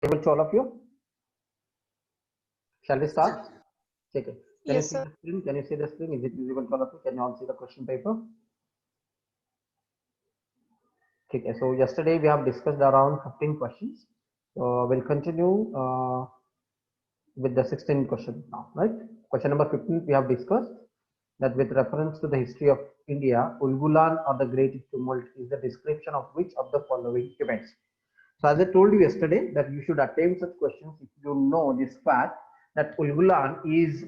Able to all of you? Shall we start? Okay. Can you Yes, see sir. the screen? Can you see the screen? Is it visible to all of you? Can you all see the question paper? Okay. So yesterday we have discussed around 15 questions. So we'll continue with the 16 question now, right? Question number 15 we have discussed that with reference to the history of India, Ulgulan or the Great Tumult is the description of which of the following events? So as I told you yesterday that you should attempt such questions if you know this fact that Ulgulan is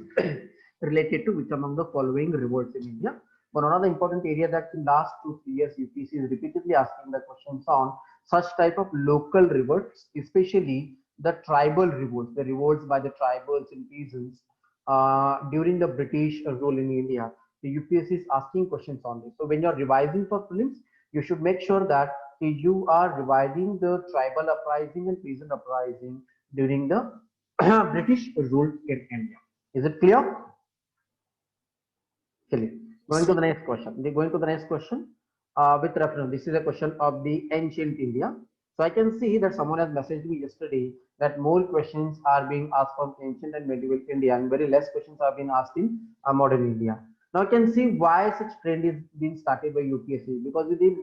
related to which among the following revolts in India. But one of the important area that in last 2-3 years UPC is repeatedly asking the questions on such type of local revolts, especially the tribal revolts, the revolts by the tribals and peasants during the British rule in India. The UPSC is asking questions on this. So when you're revising for prelims, you should make sure that you are revising the tribal uprising and peasant uprising during the British rule in India. Is it clear? Clear. Going to the next question. Going to the next question with reference. This is a question of the ancient India. So I can see that someone has messaged me yesterday that more questions are being asked from ancient and medieval India and very less questions are being asked in modern India. Now I can see why such trend is being started by UPSC because within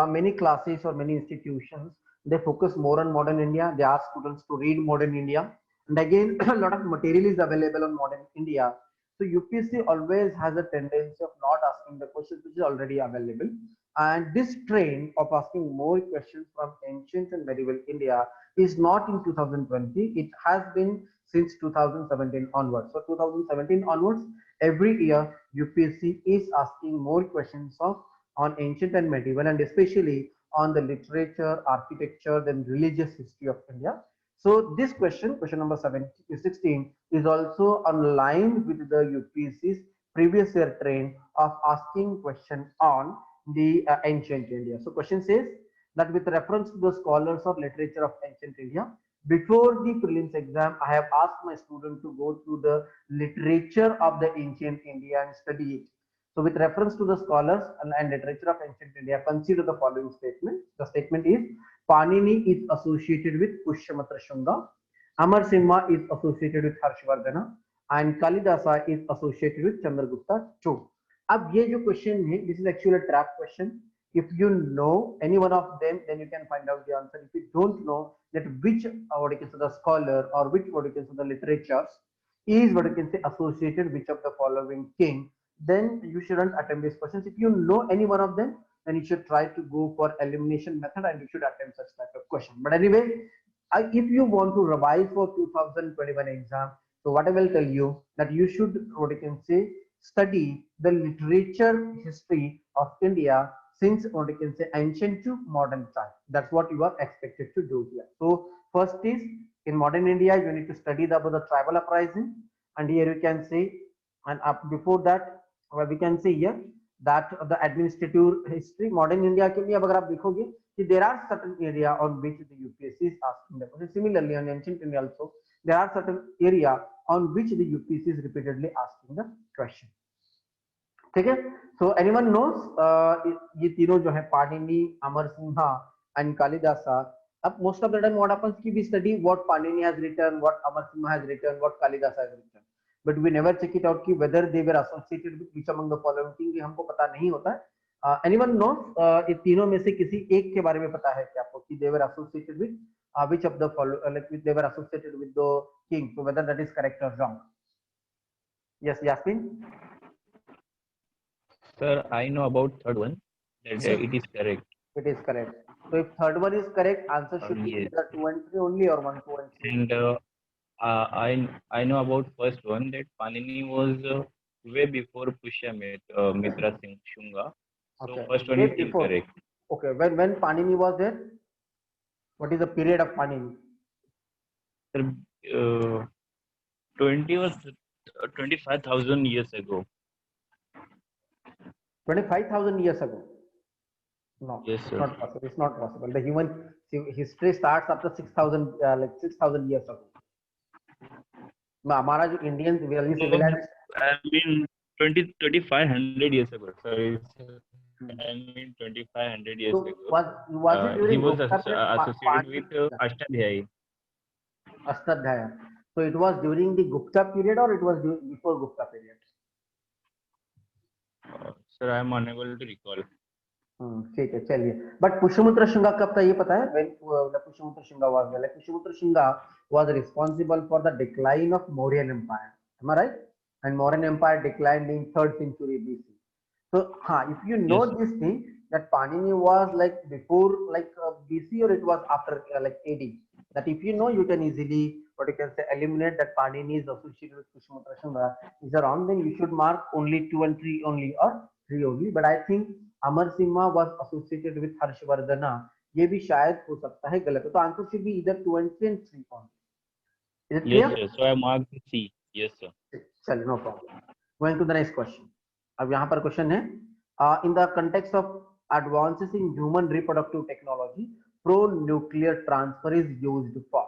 many classes or many institutions they focus more on modern India. They ask students to read modern India, and again a lot of material is available on modern India. So UPSC always has a tendency of not asking the questions which is already available. And this trend of asking more questions from ancient and medieval India is not in 2020. It has been since 2017 onwards. So 2017 onwards, every year UPSC is asking more questions of on ancient and medieval, and especially on the literature, architecture, then religious history of India. So this question, question number 16, is also online with the UPSC's previous year trend of asking question on the ancient India. So question says that with reference to the scholars or literature of ancient India, before the prelims exam, I have asked my student to go through the literature of the ancient India and study it. So with reference to the scholars and literature of ancient India, consider the following statement. The statement is Panini is associated with Pushyamitra Shunga, Amar Simha is associated with Harshvardhana, and Kalidasa is associated with Chandragupta Chola. अब ये जो question है, this is actually a trap question. If you know any one of them, then you can find out the answer. If you don't know that which what you can say the scholar or which what you can say the literatures is what you can say associated which of the following king, then you shouldn't attempt these questions. If you know any one of them, then you should try to go for elimination method and you should attempt such type of question. But anyway, if you want to revise for 2021 exam, so what I will tell you that you should what you can say study the literature history of India since what you can say ancient to modern time. That's what you are expected to do here. So first is in modern India you need to study about the tribal uprising, and here you can say, and up before that we can see here that the administrative history modern India के लिए अगर आप देखोगे कि there are certain area on which the UPSC is asking the question. Similarly on ancient India also there are certain area on which the UPSC is repeatedly asking the question. ठीक है. So anyone knows ये तीनों जो है पाणिनि, अमर Sinha and Kalidasa. Most of the time what happens ki we study what Panini has written, what Amar Simha has written, what Kalidasa has written, but we never check it out ki whether they were associated with which among the following thing, ये हमको पता नहीं होता है. Anyone knows ये तीनों में से किसी एक के बारे में पता है क्या आपको कि they were associated with which of the follow like they were associated with the king, so whether that is correct or wrong? Yes, Yasmin. Sir, I know about third one. That Sir. it is correct. It is correct. So if third one is correct, answer should be Yes. either 2 and 3 only or 1, 2 and 3. And I know about first one that Panini was way before Pushya Mitra Singh Shunga. So Okay. first one Way is before. incorrect. Okay. When Panini was there, what is the period of Panini? Sir, 20 was 25,000 years ago. 25,000 years ago. No, Yes, it's sir. not possible. It's not possible. The human history starts after 6,000 like 6,000 years ago. हमारा जो Indian civilization I mean 2,500 years ago. Sorry, I mean 2,500 years so ago. was it He during was Gupta period? associated with Ashtadhyayi. Ashtadhyaya. So it was during the Gupta period or it was before Gupta period? Sir, I am unable to recall. ठीक है चलिए. But Pushyamitra Shunga कब था ये पता है? When the Pushyamutra Shunga was there, like Pushyamutra Shunga was responsible for the decline of Mauryan Empire. Am I right? And Mauryan Empire declined in 3rd century BC. So, if you know Yes, sir. this thing that Panini was like before like BC or it was after like AD. That if you know, you can easily what you can say eliminate that Panini is associated with Pushyamutra Shunga. Is wrong, then you should mark only 2 and 3 only or 3 only. But I think Amar Simha was associated with Harshvardhana. ये भी शायद हो सकता है गलत है. तो answer should be either 2 and 3 and 3 only. Is it Yes, clear? sir. So I marked C. Yes, sir. चलिए no problem. Going to the next question. अब यहाँ पर क्वेश्चन है in the context of advances in human reproductive technology pronuclear transfer is used for.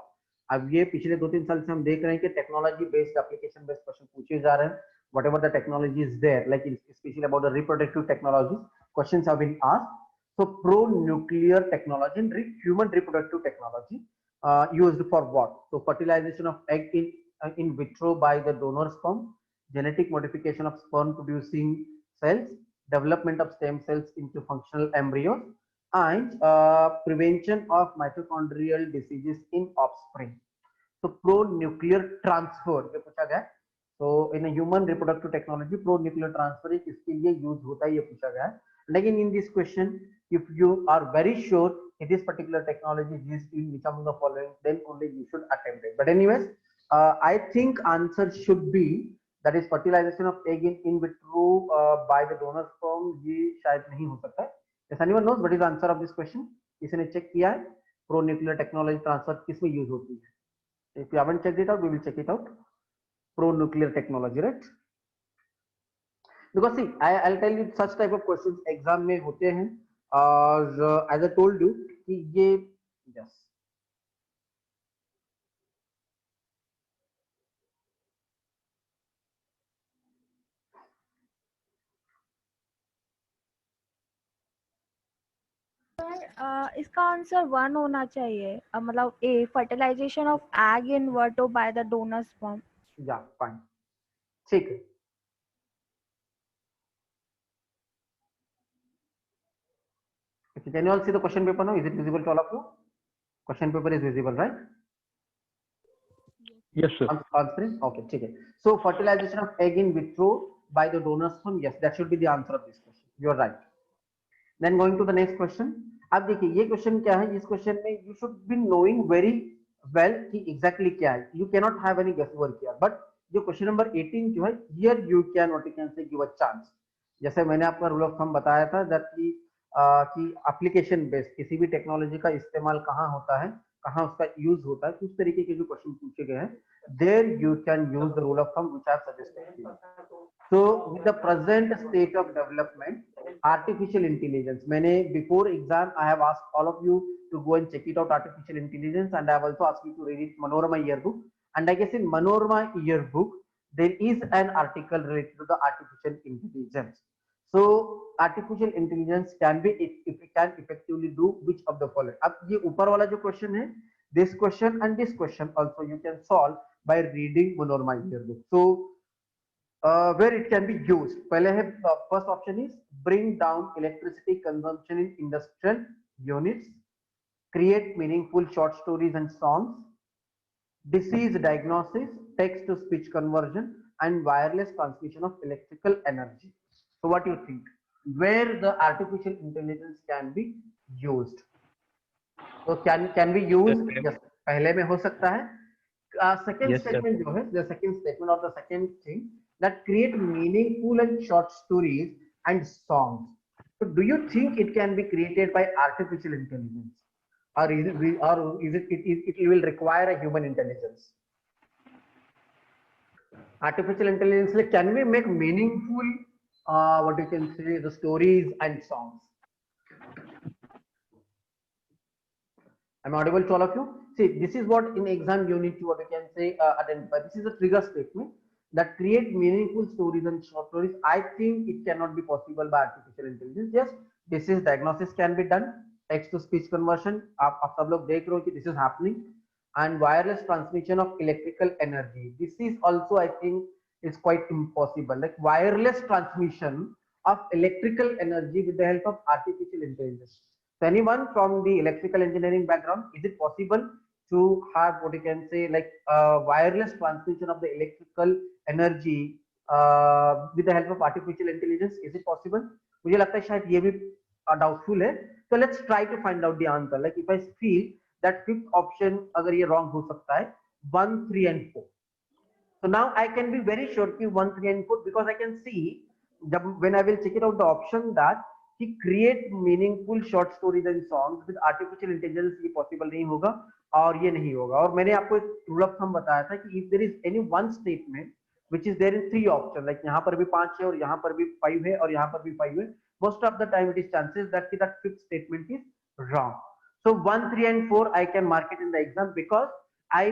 अब ये पिछले 2-3 साल से हम देख रहे हैं कि technology based application based question पूछे जा रहे हैं. whatever the technology is there, like especially about the reproductive technologies, questions have been asked. So pro nuclear technology and human reproductive technology used for what? So fertilization of egg in vitro by the donor sperm, genetic modification of sperm producing cells, development of stem cells into functional embryos, and prevention of mitochondrial diseases in offspring. So pro nuclear transfer ये पूछा गया. So in a human reproductive technology, pro nuclear transfer किसके लिए use होता है ये पूछा गया है. लेकिन in this question, if you are very sure if this particular technology is used in which among the following, then only you should attempt it. But anyways, I think answer should be that is fertilization of egg in vitro by the donor sperm. ये शायद नहीं हो सकता है. If anyone knows what is the answer of this question, किसी ने check किया है pro nuclear technology transfer किस में यूज होती है? If you haven't checked it out, we will check it out. Pro nuclear technology, right? Because see, I'll tell you such type of questions exam में होते हैं. और as I told you कि ये yes. इसका answer 1 होना चाहिए. मतलब A, fertilization of egg in वर्टो by the donor sperm. Yeah, fine. ठीक है. Can you all see the question paper now? Is it visible to all of you? Question paper is visible, right? Yes, sir. On screen? Okay, ठीक है. So fertilization of egg in vitro by the donor sperm. Yes, that should be the answer of this question. You are right. Then going to the next question. अब देखिए ये question क्या है. इस question में you should be knowing very well कि exactly क्या है. You cannot have any guesswork here. But जो क्वेश्चन नंबर 18 जो है, here you can what you can say give a chance. जैसे मैंने आपका रूल ऑफ थंब बताया था that कि एप्लीकेशन बेस्ड किसी भी टेक्नोलॉजी का इस्तेमाल कहाँ होता है, कहाँ उसका यूज होता है, उस तरीके के जो क्वेश्चन पूछे गए हैं, there you can use the rule of thumb which I have suggested to you. So with the present state of development, artificial intelligence, मैंने before exam I have asked all of you to go and check it out, artificial intelligence, and I have also asked you to read it Manorama yearbook. And I guess in Manorama yearbook there is an article related to the artificial intelligence. So artificial intelligence can be if it can effectively do which of the following. अब ये ऊपर वाला जो question है, this question and this question also you can solve by reading Manorama yearbook. So where it can be used, पहले है first option is bring down electricity consumption in industrial units, create meaningful short stories and songs, disease diagnosis, text to speech conversion, and wireless transmission of electrical energy. So what do you think? Where the artificial intelligence can be used? So can we use? Yes, पहले में हो सकता है. Second Yes, sir. statement जो है, the second statement or the second thing that create meaningful and short stories and songs. So do you think it can be created by artificial intelligence, or it will require a human intelligence? Artificial intelligence, like, can we make meaningful what you can say the stories and songs? Am I audible to all of you? See, this is what in exam you need to what you can say identify. This is a trigger statement that create meaningful stories and short stories. I think it cannot be possible by artificial intelligence. Yes, disease diagnosis can be done, text to speech conversion. आप सब लोग देख रहे हो कि this is happening. and wireless transmission of electrical energy. This is also, I think, is quite impossible. Like wireless transmission of electrical energy with the help of artificial intelligence. So anyone from the electrical engineering background, is it possible to have what you can say like wireless transmission of the electrical energy with the help of artificial intelligence? Is it possible? मुझे लगता है शायद ये भी doubtful है. So let's try to find out the answer. Like if I feel that fifth option अगर ये wrong हो सकता है 1, 3 and 4. So now I can be very sure कि 1, 3 and 4 because I can see जब when I will check it out the option that कि create meaningful short stories and songs with artificial intelligence ये possible नहीं होगा और ये नहीं होगा. और मैंने आपको एक rule of thumb बताया था कि if there is any one statement which is there in 3 options, like यहाँ पर भी 5 है और यहाँ पर भी 5 है और यहाँ पर भी 5 है, most of the time it is chances that that fifth statement is wrong. So 1, 3 and 4 I can mark it in the exam because I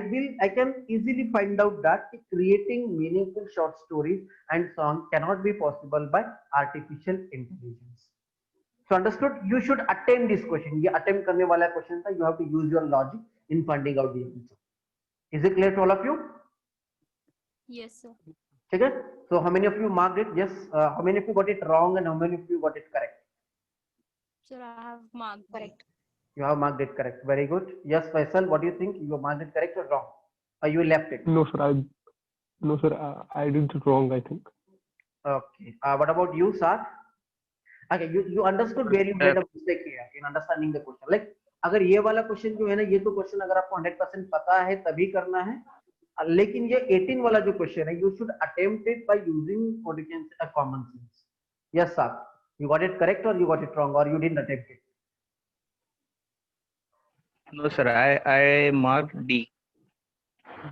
can easily find out that creating meaningful short stories and songs cannot be possible by artificial intelligence. So understood? You should attempt this question. ये attempt करने वाला question था. You have to use your logic in finding out the answer. Is it clear to all of you? Yes, sir. ठीक है? So how many of you marked it? Yes. How many of you got it wrong and how many of you got it correct? Sir, I have marked correct. You have marked it correct. Very good. Yes, Faisal, what do you think? You marked it correct or wrong? Or you left it? No, sir, I did it wrong, I think. Okay. What about you, Sar? Okay, you understood where you made a mistake here in understanding the question. Like, अगर ये वाला question जो है ना, ये तो question अगर आपको 100% पता है तभी करना है. लेकिन ये 18 वाला जो क्वेश्चन है, you should attempt it by using what you can say a common sense. Yes, sir. You got it correct or you got it wrong or you didn't attempt it? No, sir. I marked D.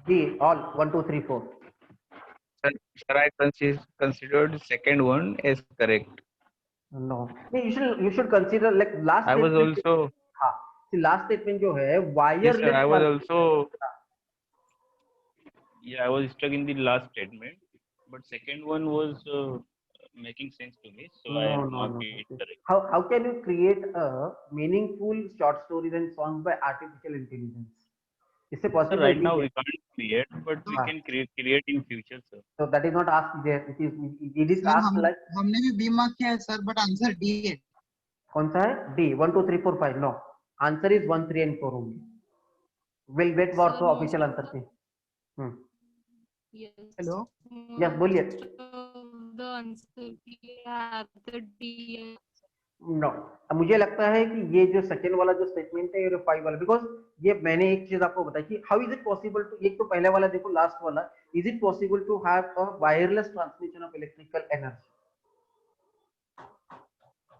D. All 1, 2, 3, 4. Sir, I considered second one as correct. No. You should consider like last. I was also. हाँ. See, last statement जो है wireless. Yes, sir, I was also. Yeah, I was stuck in the last statement, but second one was making sense to me, so I marked it correct. How can you create a meaningful short stories and songs by artificial intelligence? इससे possible Right now we can't create, but we can create in future, sir. So that is not asked there. It is asked like. हमने भी B mark किया है sir, but answer D है. कौन सा है? D. 1, 2, 3, 4, 5. No. Answer is 1, 3 and 4 only. We'll wait for the official answer पे. Yes. Hello. Yes, बोलिए. The answer we have the D. No. अब मुझे लगता है कि ये जो सेकेंड वाला जो स्टेटमेंट है ये 5 वाला, बिकॉज ये मैंने एक चीज आपको बताई कि how is it possible to, एक तो पहले वाला देखो लास्ट वाला, is it possible to have a wireless transmission of electrical energy?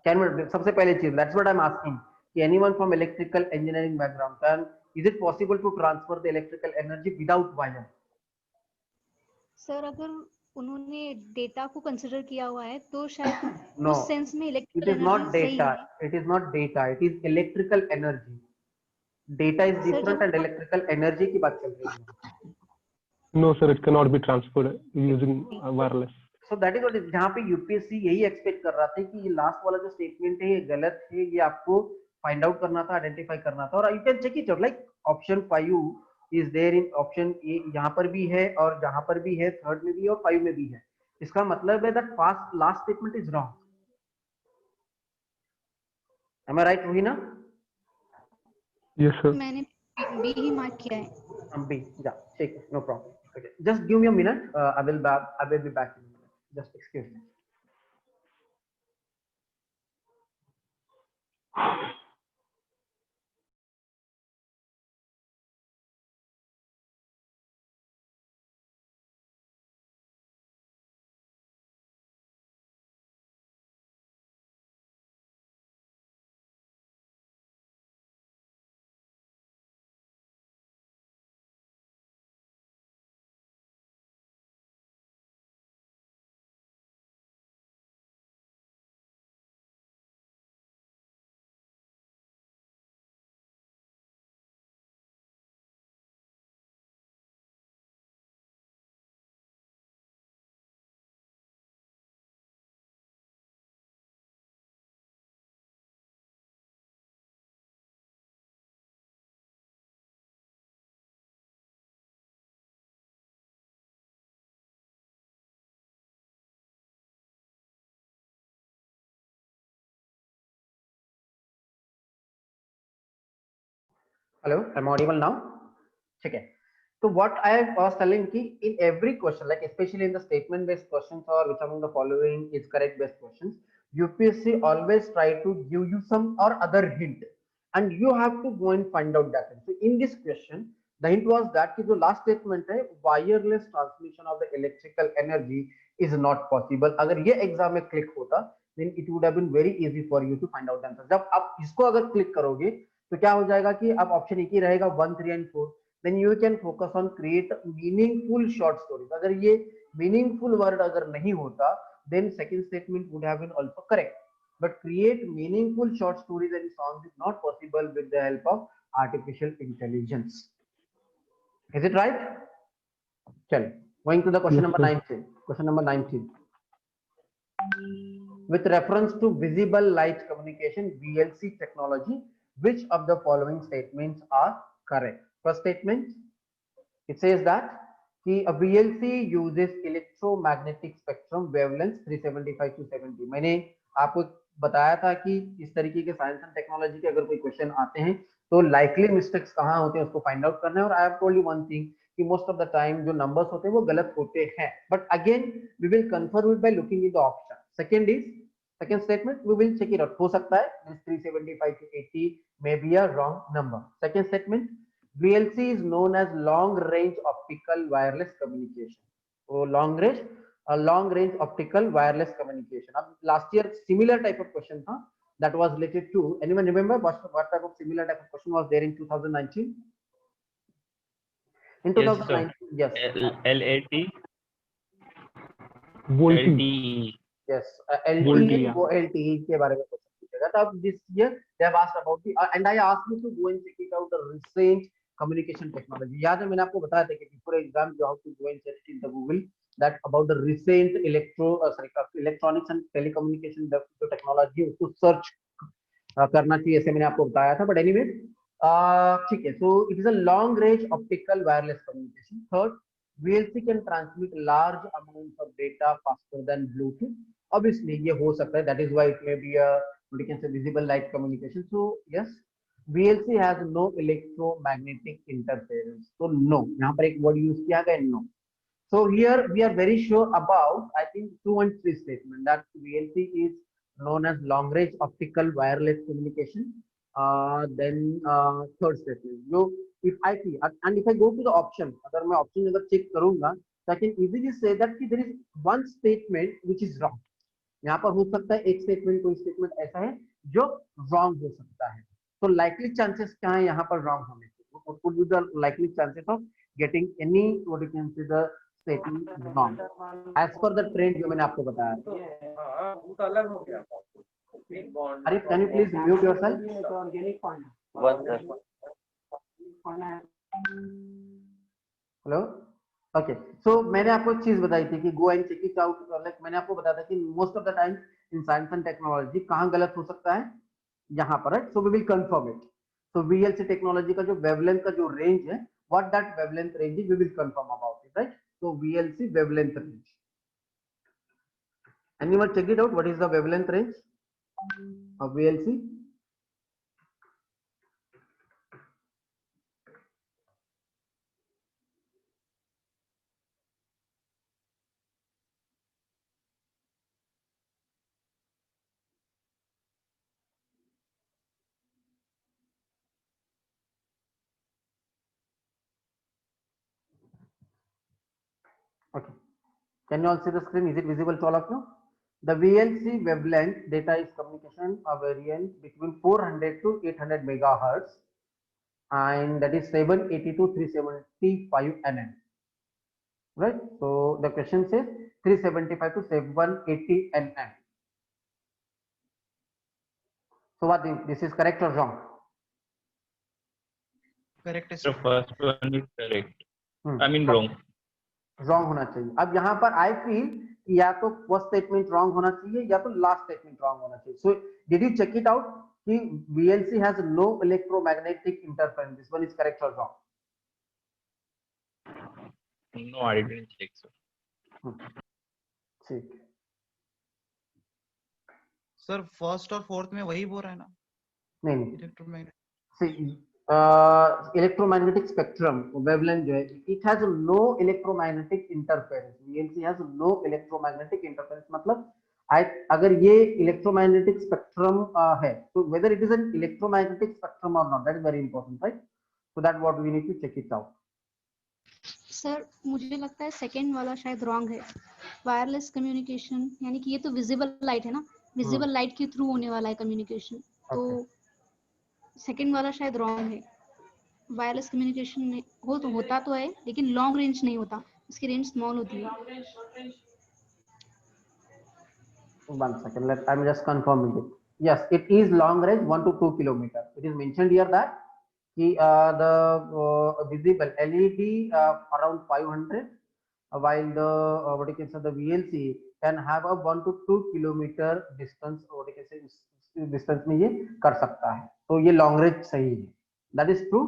Can सबसे पहले चीज that's what I am asking कि anyone from electrical engineering background can, is it possible to transfer the electrical energy without wire? Sir अगर उन्होंने data को consider किया हुआ है तो शायद No, उस सेंस में it electrical is not energy सही data. है. It is not data. It is electrical energy. Data is Sir, different जब and electrical energy की बात चल रही है. No, sir, it cannot be transferred using wireless. So that is what is, जहाँ पे यूपीएससी यही एक्सपेक्ट कर रहा था कि ये लास्ट वाला जो स्टेटमेंट है ये गलत है, ये आपको फाइंड आउट करना था, आइडेंटिफाई करना था. और you can check it out like option 5 is there in option A, यहाँ पर भी है और जहाँ पर भी है, थर्ड में भी है और 5 में भी है. इसका मतलब है that first last statement is wrong. Am I right, Ruhina? Yes, sir. मैंने बी ही मार्क किया है. B. Yeah, take it. No problem. Okay. Just give me a minute. I will be back in a minute. Just excuse me. Hello, I'm audible now. ठीक है. So what I was telling ki in every question, like especially in the statement based questions or which among the following is correct based questions, UPSC always try to give you some or other hint, and you have to go and find out that. So in this question, the hint was that ki jo last statement hai, wireless transmission of the electrical energy is not possible. अगर ये exam में click होता, then it would have been very easy for you to find out the answer. जब आप इसको अगर click करोगे तो क्या हो जाएगा कि अब ऑप्शन एक ही रहेगा 1, 3 and 4. then you can focus on create meaningful short stories. अगर ये meaningful word अगर नहीं होता, then second statement would have been also correct. But create meaningful short stories and songs is not possible with the help of artificial intelligence. Is it right? चल, going to the question Yes, number sir. 19. Question number 19. With reference to visible light communication VLC technology, which of the following statements are correct? First statement, it says that a VLC uses electromagnetic spectrum wavelengths 375 to 70. मैंने आपको बताया था कि इस तरीके के science and technology के अगर कोई क्वेश्चन आते हैं तो लाइकली मिस्टेक्स कहाँ होते हैं उसको फाइंड आउट करना है. और I have told you one thing कि मोस्ट ऑफ द टाइम जो नंबर्स होते हैं वो गलत होते हैं, but again we will confirm it by looking in the option. Second statement we will check it out. हो सकता है 375 to 80 may be a wrong number. Second statement, VLC is known as long range optical wireless communication. So long range optical wireless communication. अब last year similar type of question था that was related to, anyone remember what type of similar type of question was there in 2019? In 2019, yes. LAT, Voltage. LTE. Yes, Voltage, LTE yeah. वो LTE के बारे में question पूछेगा. तो अब this year they have asked about the and I asked you to go and check it out the recent communication technology. याद है मैंने आपको बताया था कि before exam you have to go and check in the Google that about the recent electronics and telecommunication जो technology है उसको search करना चाहिए, ऐसे मैंने आपको बताया था. But anyway, ठीक है. So it is a long range optical wireless communication. Third, VLC can transmit large amounts of data faster than Bluetooth. Obviously, ये हो सकता है. That is why it may be a, we can say, visible light communication. So yes, VLC has no electromagnetic interference. So no, यहाँ पर एक word use किया गया no. So here we are very sure about, I think, 2 and 3 statement that VLC is known as long range optical wireless communication. Then third statement, जो if I see and if I go to the option, अगर मैं option अगर check करूँगा, so I can easily say that कि there is one statement which is wrong. यहाँ पर हो सकता है एक statement, कोई statement ऐसा है जो wrong हो सकता है. तो likely chances क्या है यहाँ पर wrong होने के? What would be the likely chances of getting any, what you can say, the statement wrong as per the trend जो मैंने आपको बताया? Arif, can you please mute yourself? Hello. Okay, so मैंने आपको एक चीज बताई थी कि go and check it out. Like मैंने आपको बताया था कि most of the time in science and technology कहाँ गलत हो सकता है, यहाँ पर. Right, so we will confirm it. So VLC technology का जो वेवलेंथ का जो रेंज है, what that wavelength range is, we will confirm about it. Right, so VLC wavelength range. Anyone check it out, what is the wavelength range of VLC? Okay, can you all see the screen? Is it visible to all of you? The VLC wavelength data is communication a variance between 400 to 800 megahertz, and that is 780 to 375 nm. Right, so the question says 375 to 780 nm. So what do you think? This is correct or wrong? Correct है The sir. first one is correct. I mean wrong. Wrong होना चाहिए. अब यहाँ पर I feel कि या तो first statement wrong होना चाहिए या तो लास्ट स्टेटमेंट रॉन्ग होना चाहिए. So did you check it out कि VLC has no electromagnetic interference? This one is correct और wrong? No, I didn't check, sir. ठीक. सर फर्स्ट और फोर्थ में वही बोल रहा है ना नहीं electromagnet? See, electromagnetic spectrum wavelength जो है, it has no electromagnetic interference, VLC has no electromagnetic interference, मतलब अगर ये इलेक्ट्रोमैग्नेटिक स्पेक्ट्रम है, तो whether it is an electromagnetic spectrum और not, that is very important, right? So that what we need to check it out. Sir मुझे लगता है second वाला शायद रॉन्ग है। वायरलेस कम्युनिकेशन यानी कि ये तो विजिबल लाइट है ना, विजिबल लाइट के थ्रू होने वाला है कम्युनिकेशन, तो सेकंड वाला शायद रॉन्ग है। वायरलेस कम्युनिकेशन हो तो होता तो है, लेकिन लॉन्ग रेंज नहीं होता, इसकी रेंज स्मॉल होती है। One second, I'm just confirming it. Yes, it is long range, 1 to 2 kilometer. It is mentioned here that the visible LED around 500, while the what you can say the VLC can have a 1 to 2 kilometer distance, what you can say distance में ये कर सकता है, तो ये long range सही है. That is true.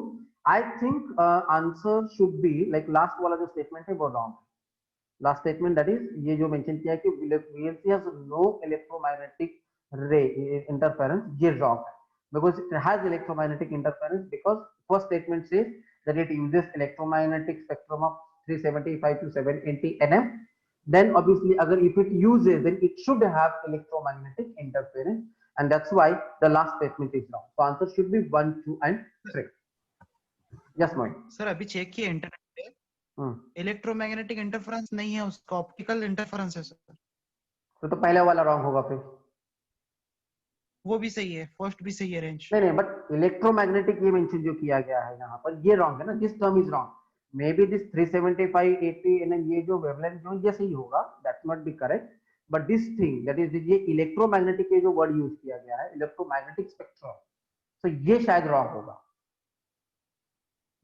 I think answer should be like last वाला जो statement है वो wrong है. लास्ट स्टेटमेंट दैट इज ये जो मेंशन किया है कि VLC has no electromagnetic ray interference, ये wrong है, because it has electromagnetic interference, because first statement says that it uses electromagnetic spectrum of 375 to 780 nm, then obviously अगर if it uses then it should have electromagnetic interference, and that's why the last statement is wrong. So answer should be 1, 2 and 3. Yes, Mohit. Sir अभी check किया internet पे, electromagnetic interference नहीं है, उसका optical interference है sir. तो पहले वाला रॉन्ग होगा फिर। वो भी सही है, फर्स्ट भी सही है रेंज। नहीं, बट इलेक्ट्रोमैग्नेटिक ये मेंशन जो किया गया है यहाँ पर ये रॉन्ग है ना, this term is wrong. Maybe this 375 80 nm ये जो वेवलेंथ जो ये सही होगा, that's not be correct, but this thing that is ये इलेक्ट्रोमैग्नेटिक ये जो वर्ड यूज किया गया है इलेक्ट्रोमैग्नेटिक स्पेक्ट्रम, तो ये शायद रॉन्ग होगा।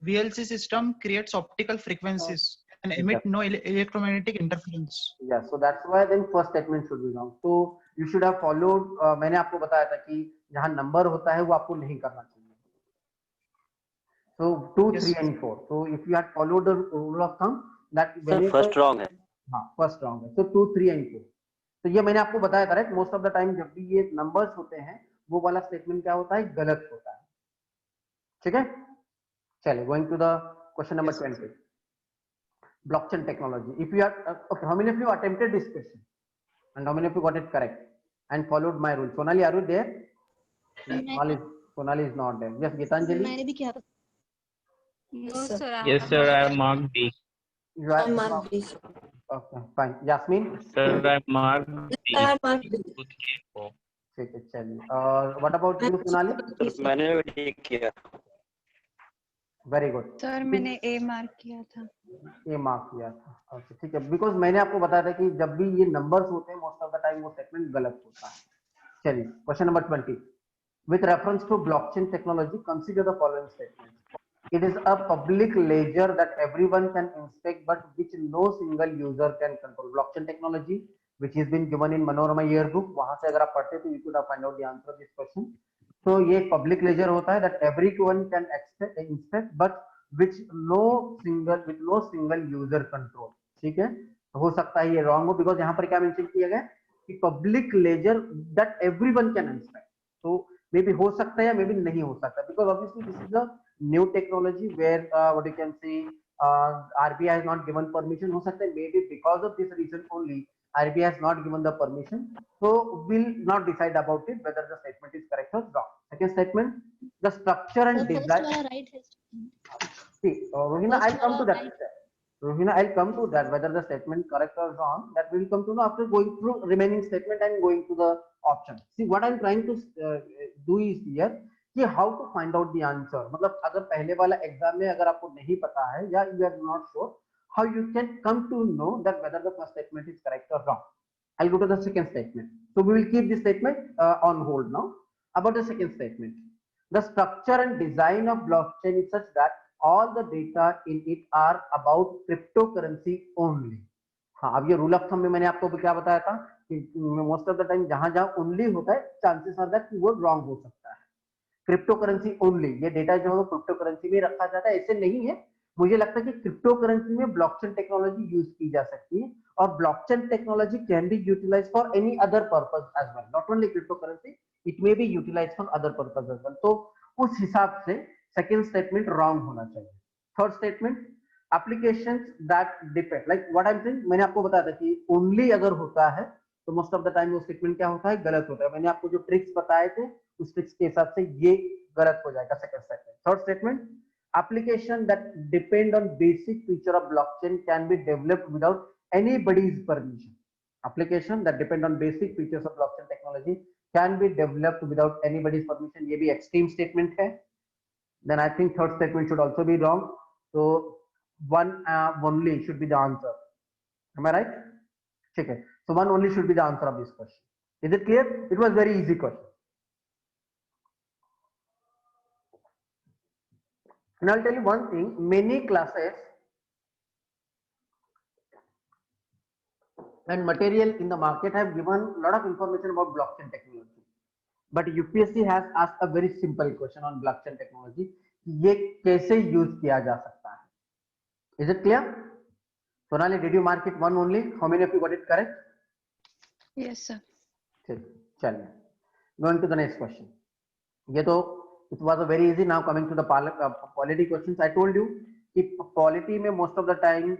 VLC system creates optical frequencies and emit no electromagnetic interference. Yes, so that's why then first statement should be wrong. So you should have followed, मैंने आपको बताया था कि जहाँ नंबर होता है वो आपको नहीं करना चाहिए। So 2, 3 and 4. So if you had followed the rule of thumb that first wrong है। हाँ, first wrong है। So 2, 3 and 4. तो ये मैंने आपको बताया था, right? Most of the time जब भी ये नंबर्स होते हैं वो वाला स्टेटमेंट क्या होता है, गलत होता है। ठीक है, चलिए going to the question number 20, blockchain technology. If you are okay, how many of you attempted this question and how many of you got it correct and followed my rule? Sonali, are you there? Sonali is not there. Yes, Gitanjali. मैंने भी किया था। No, sir. Yes, sir. I marked D. You are marked D. Okay, fine. Yasmin. Sir, I marked D. I marked D. 2, 3, 4. ठीक है, चलिए। और what about you, Sonali? मैंने भी किया। वेरी गुड सर मैंने ए मार्क किया था। ए मार्क किया था, अच्छा ठीक है, बिकॉज मैंने आपको बताया था कि जब भी ये नंबर्स होते हैं मोस्ट ऑफ द टाइम वो स्टेटमेंट गलत होता है। चलिए question number 20, with reference to blockchain technology consider the following statement. It is a public ledger that everyone can inspect but which no single user can control. Blockchain technology which is been given in Manorama year book, वहां से अगर आप पढ़ते तो you could find out the answer of this question. तो ये public laser होता है that everyone can inspect but which no single user control. ठीक है, हो सकता है ये रॉन्ग हो, बिकॉज यहाँ पर क्या मेंशन किया गया कि public ledger that everyone can inspect, तो मे बी हो सकता है या मे बी नहीं हो सकता, because obviously this is a new technology where what you can say RBI has not given permission, हो सकता है maybe because of this reason only RBI has not given the permission, so we'll not decide about it whether the statement is correct or wrong. Second statement, the structure and design. right है। See, Rohina, I'll come to that. Rohina, I'll come to that whether the statement correct or wrong. That will come to know after going through remaining statement and going to the option. See, what I'm trying to do is here कि how to find out the answer. मतलब अगर पहले वाला exam में अगर आपको नहीं पता है या you are not sure, how you can come to know that whether the first statement is correct or wrong. I'll go to the second statement. So we will keep this statement on hold now. About the second statement, the structure and design of blockchain is such that all the data in it are about cryptocurrency only. हाँ, अब ये rule of thumb में मैंने आपको क्या बताया था कि मोस्ट ऑफ द टाइम जहां जहां ओनली होता है चांसेस आर दैट वो रॉन्ग हो सकता है। क्रिप्टो करेंसी ओनली, ये डेटा जो है क्रिप्टो करेंसी में रखा जाता है, ऐसे नहीं है। मुझे लगता है कि क्रिप्टो करेंसी में ब्लॉकचेन टेक्नोलॉजी यूज की जा सकती है और blockchain technology can be utilize for any other purpose as well, not only crypto currency, it may be utilize for other purpose as well. तो उस हिसाब से सेकंड स्टेटमेंट रॉन्ग होना चाहिए. Third statement applications that depend, like what I'm saying, मैंने आपको बताया था कि only अगर होता है तो मोस्ट ऑफ द टाइम वो स्टेटमेंट क्या होता है, गलत होता है. मैंने आपको जो ट्रिक्स बताए थे उस ट्रिक्स के हिसाब से ये गलत हो जाएगा second statement. Third statement application that depend on basic feature of blockchain can be developed without anybody's permission. Application that depend on basic features of blockchain technology can be developed without anybody's permission. ये भी extreme statement है. Then I think third statement should also be wrong. So one only should be the answer. Am I right? Okay. So one only should be the answer of this question. Is it clear? It was very easy question. And I'll tell you one thing, many classes and material in the market have given a lot of information about blockchain technology. But UPSC has asked a very simple question on blockchain technology. ये कैसे use किया जा सकता है? Is it clear? Sonali, did you mark it one only? How many of you got it correct? Yes, sir. चलिए. Going to the next question. ये तो it was a very easy. Now coming to the polity questions. I told you if polity में most of the time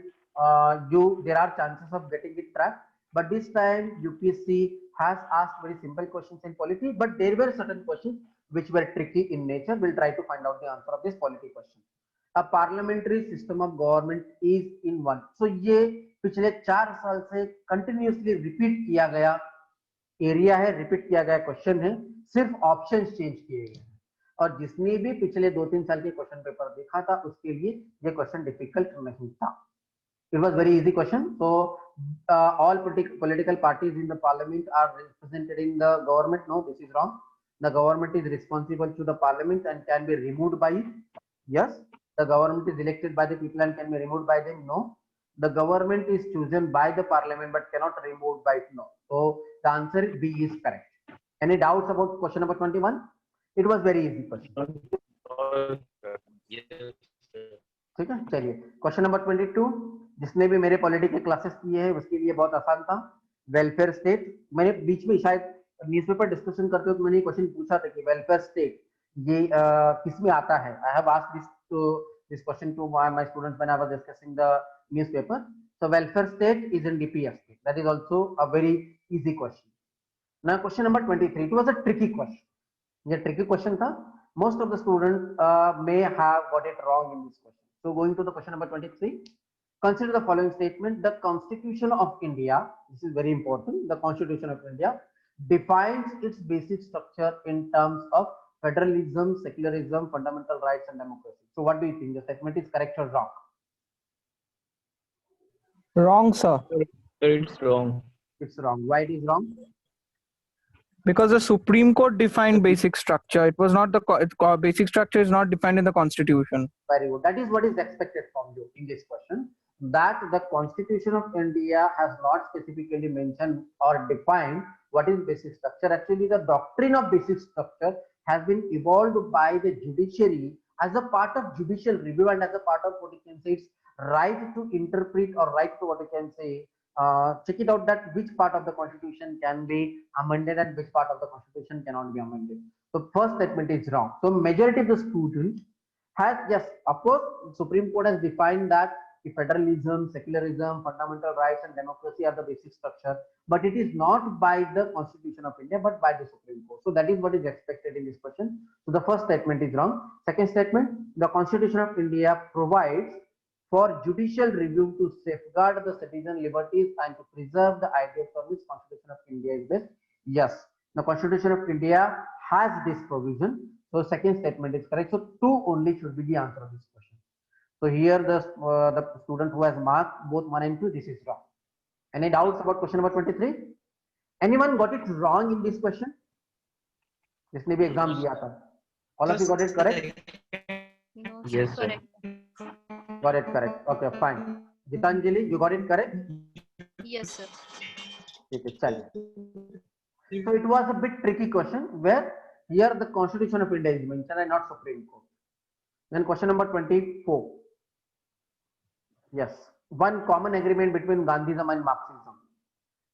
there are chances of getting it trapped, but this time UPSC has asked very simple questions in polity, but there were certain questions which were tricky in nature. We'll try to find out the answer of this polity question. A parliamentary system of government is in one. So ये पिछले 4 साल से continuously repeat किया गया area है, repeat किया गया question है, सिर्फ ऑप्शंस चेंज किए गए. और जिसने भी पिछले 2-3 साल के क्वेश्चन पेपर देखा था उसके लिए ये क्वेश्चन डिफिकल्ट नहीं था. It was very easy question. So all political parties in the parliament are represented in the government. No, this is wrong. The government is responsible to the parliament and can be removed by it. Yes. The government is elected by the people and can be removed by them. No. The government is chosen by the parliament but cannot be removed by it. No. So the answer B is correct. Any doubts about question number 21? It was very easy question. ठीक है, चलिए question number 22. जिसने भी मेरे polity के classes किए हैं उसके लिए बहुत आसान था. वेलफेयर स्टेट, मैंने बीच में शायद न्यूज़पेपर डिस्कशन करते हुए मैंने क्वेश्चन पूछा था कि वेलफेयर स्टेट ये किस में आता है. I have asked this question to my students when I was discussing the newspaper. So welfare state is in DPSP. That is also a very easy question. Now question number 23. It was a tricky question. ये tricky question था. Most of the students may have got it wrong in this question. So going to the question number 23. Consider the following statement. The Constitution of India, this is very important, the Constitution of India defines its basic structure in terms of federalism, secularism, fundamental rights and democracy. So what do you think? The statement is correct or wrong? Wrong, sir. It's wrong. It's wrong. Why it is wrong? Because the Supreme Court defined basic structure. It was not the basic structure is not defined in the Constitution. Very good. That is what is expected from you in this question. That the Constitution of India has not specifically mentioned or defined what is basic structure. Actually, the doctrine of basic structure has been evolved by the judiciary as a part of judicial review and as a part of what you can say its right to interpret or right to what you can say check it out that which part of the Constitution can be amended and which part of the Constitution cannot be amended. So first statement is wrong. So majority of the students has, yes, of course, Supreme Court has defined that federalism, secularism, fundamental rights and democracy are the basic structure, but it is not by the Constitution of India but by the Supreme Court. So that is what is expected in this question. So the first statement is wrong. Second statement, the Constitution of India provides for judicial review to safeguard the citizen liberties and to preserve the ideals on which Constitution of India is based. Yes, the Constitution of India has this provision. So second statement is correct. So 2 only should be the answer of this question. So here the student who has marked both 1 and 2, this is wrong. Any doubts about question number 23? Anyone got it wrong in this question? जिसने भी exam दिया था. All of you got it correct? No, Yes, sir. correct. Got it correct. Okay, fine. Gitanjali, you got it correct? Yes, sir. Okay, chaliye. So it was a bit tricky question where here the Constitution of India is mentioned and not Supreme Court. Then question number 24. Yes, one common agreement between Gandhism and Marxism.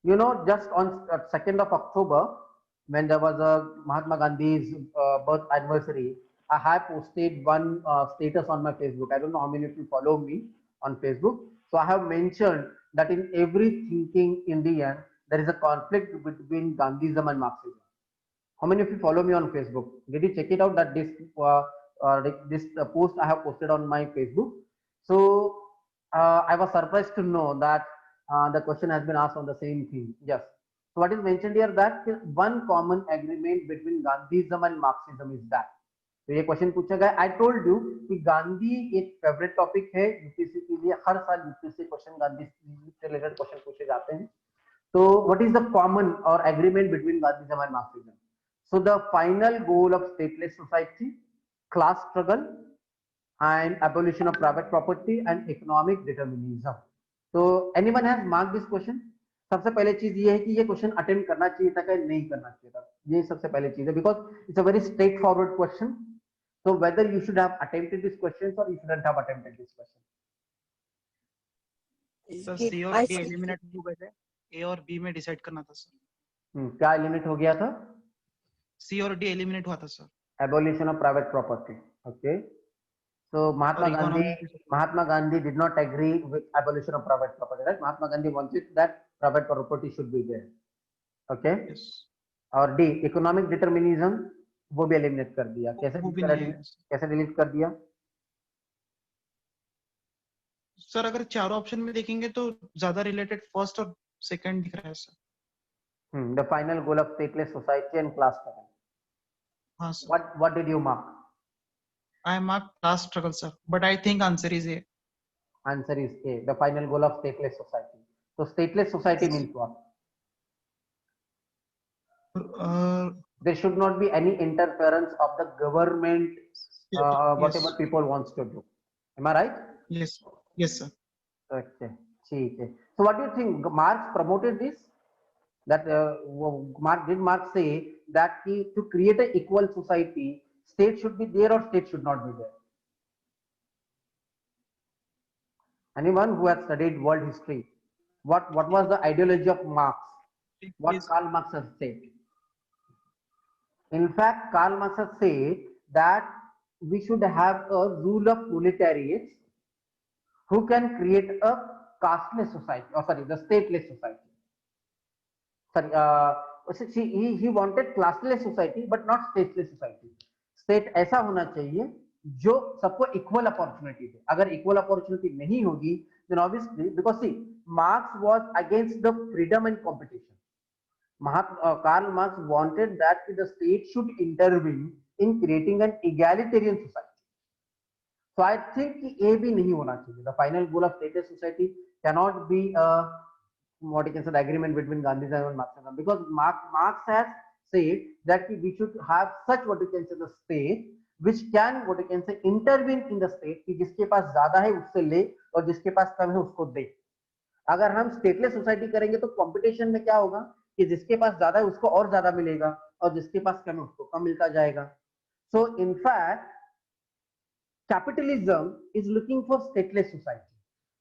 You know, just on 2nd of October, when there was a Mahatma Gandhi's birth anniversary, I have posted one status on my Facebook. I don't know how many of you follow me on Facebook. So I have mentioned that in every thinking Indian, there is a conflict between Gandhism and Marxism. How many of you follow me on Facebook? Did you check it out that this post I have posted on my Facebook? So I was surprised to know that the question has been asked on the same thing. Yes. So what is mentioned here that one common agreement between Gandhism and Marxism is that. तो ये question पूछा गया. I told you कि गांधी एक favourite topic है UPSC के लिए. हर साल यूपीएससी क्वेश्चन गांधी से रिलेटेड क्वेश्चन पूछे जाते हैं. So what is the common or agreement between Gandhism and Marxism? So the final goal of stateless society, class struggle, and abolition of private property and economic determinism. So anyone has marked this question? सबसे पहले चीज ये है कि ये question attempt करना चाहिए था कि नहीं करना चाहिए था. ये सबसे पहले चीज है because it's a very straight forward question. So whether you should have attempted this question or you shouldn't have attempted this question. Sir C और डी एलिमिनेट हो गए थे. ए और बी में डिसाइड करना था सर. क्या एलिमिनेट हो गया था? सी और डी एलिमिनेट हुआ था sir. Abolition of private property. Okay. So Mahatma Gandhi did not agree with abolition of private property, right? Mahatma Gandhi wanted that private property should be there. Okay. Yes. और D economic determinism वो भी eliminate कर दिया. कैसे delete कर दिया? Sir अगर चारों ऑप्शन में देखेंगे तो ज्यादा रिलेटेड फर्स्ट और सेकंड दिख रहा है sir. The final goal of stateless society and class struggle. हाँ sir. What did you mark? I marked class struggle sir, but I think answer is A. Answer is A. The final goal of stateless society. So stateless society means what? There should not be any interference of the government, whatever people wants to do. Am I right? Yes. Yes, sir. Okay. ठीक है. So what do you think? Marx promoted this? That did Marx say that to create an equal society, state should be there or state should not be there? Anyone who has studied world history, what was the ideology of Marx? What Karl Marx has said? In fact, Karl Marx has said that we should have a rule of proletariats who can create a casteless society, or sorry, the stateless society. Sorry, he wanted classless society but not stateless society. State ऐसा होना चाहिए जो सबको equal opportunity दे. अगर equal opportunity नहीं होगी, then obviously, because see, Marx was against the freedom and competition. Karl Marx wanted that the state should intervene in creating an egalitarian society. So I think A भी नहीं होना चाहिए. The final goal of stateless society cannot be what you can say the agreement between Gandhism and Marxism, because Marx has said that we should have such what you can say the state which can what you can say intervene in the state कि जिसके पास ज्यादा है उससे ले और जिसके पास कम है उसको दे. अगर हम स्टेटलेस सोसाइटी करेंगे तो कंपटीशन में क्या होगा कि जिसके पास ज्यादा है उसको और ज्यादा मिलेगा और जिसके पास कम है उसको कम मिलता जाएगा. So in fact, capitalism is looking for stateless society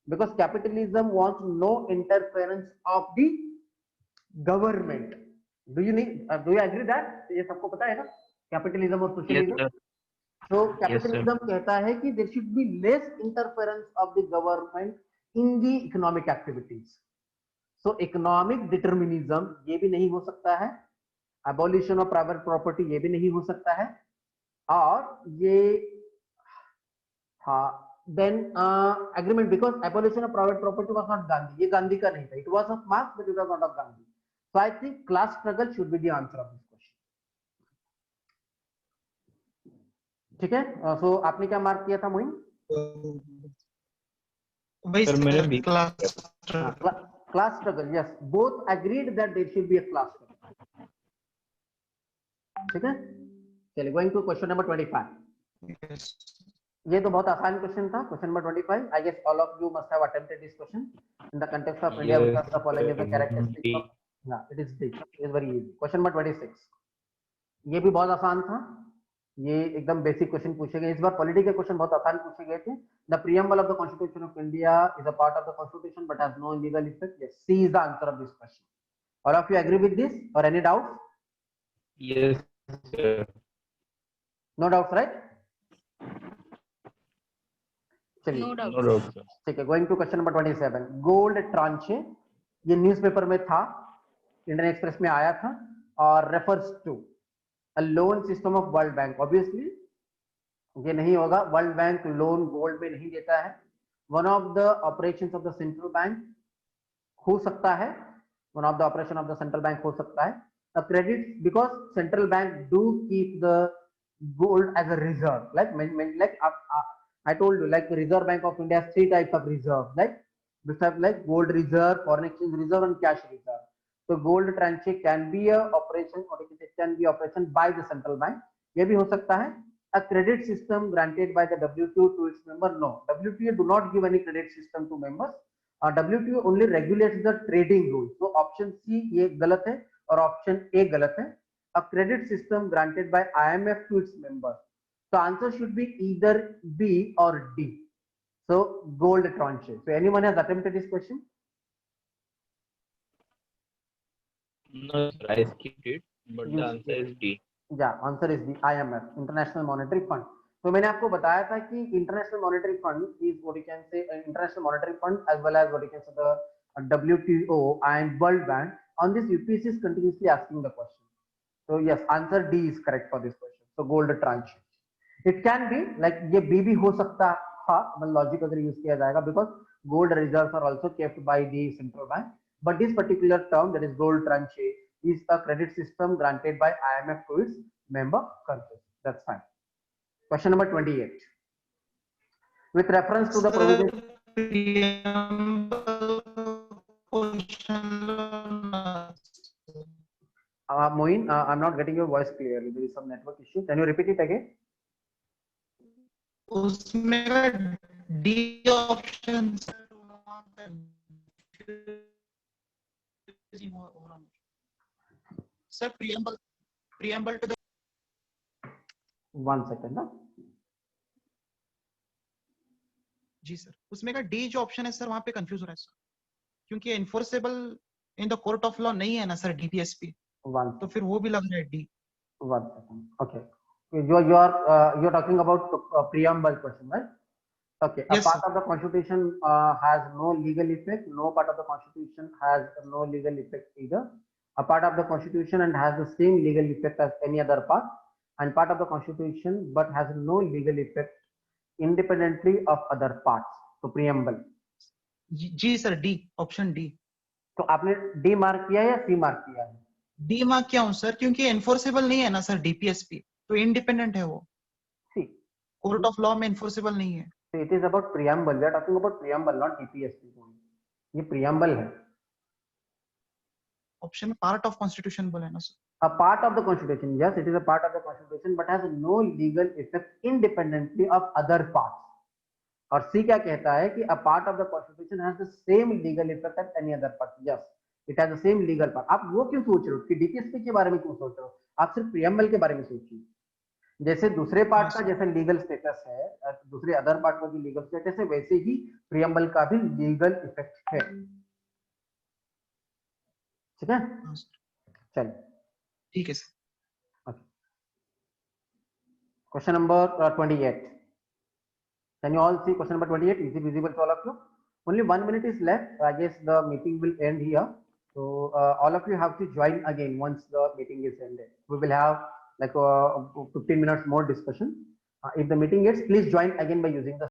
because capitalism wants no interference of the government. Do you agree that? ये सबको पता है ना capitalism और socialism? Yes, so capitalism कहता है कि there should be less interference of the government in the economic activities. So economic determinism ये भी नहीं हो सकता है, abolition of private property ये भी नहीं हो सकता है, और ये हाँ then agreement because abolition of private property was not Gandhi. ये गांधी का नहीं था. It was of Marx but it was not of Gandhi. So I think class struggle should be the answer of this question. ठीक है. So आपने क्या mark किया था Moin? Class struggle. Yes, both agreed that there should be a class struggle. ठीक है. चलिए going to question number 25. Yes. ये तो बहुत आसान क्वेश्चन था. Question number 25. I guess all of you must have attempted this question in the context of India because the following is the characteristics of. Yeah, it is big. It is very easy. Question number 26. ये भी बहुत आसान था. ये एकदम basic question पूछे गए. इस बार पॉलिटी के क्वेश्चन बहुत आसान पूछे गए थे. The preamble of the Constitution of India is a part of the Constitution but has no legal effect. Yes, C is the answer of this question. All of you agree with this or any doubts? Yes, sir. No doubts, right? चलिए No doubt. No doubt, sir. ठीक है, going to question number 27, gold tranche, ये newspaper में था, Indian express में आया था, और refers to a loan system of World Bank. Obviously ये नहीं होगा, वर्ल्ड बैंक लोन गोल्ड में नहीं देता है। One of the operations of the central bank हो सकता है, one of the operation of the central bank हो सकता है a credit, because central bank do keep the gold as a reserve, like I told you, like the Reserve Bank of India has 3 types of reserve, like gold reserve, foreign exchange reserve, and cash reserve. So gold tranche can be a operation, or it can be operation by the central bank. ये भी हो सकता है. A credit system granted by the WTO to its member? No, WTO do not give any credit system to members. WTO only regulates the trading rules. So option C ये गलत है और option A गलत है. A credit system granted by IMF to its members. So answer should be either B or D. So gold tranche. So anyone has attempted this question? No, sir, I skipped it, but the answer is D. Yeah, answer is the IMF, International Monetary Fund. तो मैंने आपको बताया था कि International Monetary Fund is what you can say, International Monetary Fund as well as what you can say the WTO and World Bank. On this, UPSC is continuously asking the question. So yes, answer D is correct for this question. So gold tranche. It can be like ये B भी हो सकता था, मतलब logic अगर use किया जाएगा, because gold reserves are also kept by the central bank. But this particular term, that is gold tranche, is a credit system granted by IMF to its member countries. That's fine. Question number 28. With reference to the provision. Moin, I'm not getting your voice clearly. There is some network issue. Can you repeat it again? उसमें D option sir, preamble to the 1 second ना. जी sir, उसमें का D जो option है sir, वहां पे confuse हो रहा है सर, क्योंकि enforceable in the court of law नहीं है ना सर DPSP, तो फिर वो भी लग रहा है D. 1 second. Okay. You're talking about preamble question, right? Okay. Yes, a part sir. of the constitution has no legal effect. No part of the constitution has no legal effect either. A part of the constitution and has the same legal effect as any other part, and part of the constitution but has no legal effect independently of other parts. So preamble. Ji sir, D option D. तो आपने D mark किया या C mark किया है? D mark किया हूं sir, क्योंकि enforceable नहीं है ना सर DPSP, तो इंडिपेंडेंट है वो, कोर्ट ऑफ लॉ में एनफोर्सेबल नहीं है. So it is about preamble. We are talking about preamble, not DPSP. ये preamble है. ऑप्शन में पार्ट ऑफ कॉन्स्टिट्यूशन बोला है ना sir. A part of the constitution, yes, it is a part of the constitution, but has no legal effect independently of other parts. और C क्या कहता है कि a part of the constitution has the same legal effect as any other part. Yes, it has the same legal part. आप वो क्यों सोच रहे हो कि DPSP के बारे में क्यों सोच रहे हो? आप सिर्फ preamble के बारे में सोचिए. जैसे दूसरे पार्ट का जैसे लीगल स्टेटस है, दूसरे अदर पार्ट का भी लीगल स्टेटस है, वैसे ही प्रियम्बल का भी लीगल इफेक्ट है. ठीक है, चलिए ठीक है sir. Question number 28. Can you all see question number 28? Is it visible to all of you? Only 1 minute is left. I guess the meeting will end here. So all of you have to join again once the meeting is ended. We will have like 15 minutes more discussion. If the meeting ends, please join again by using the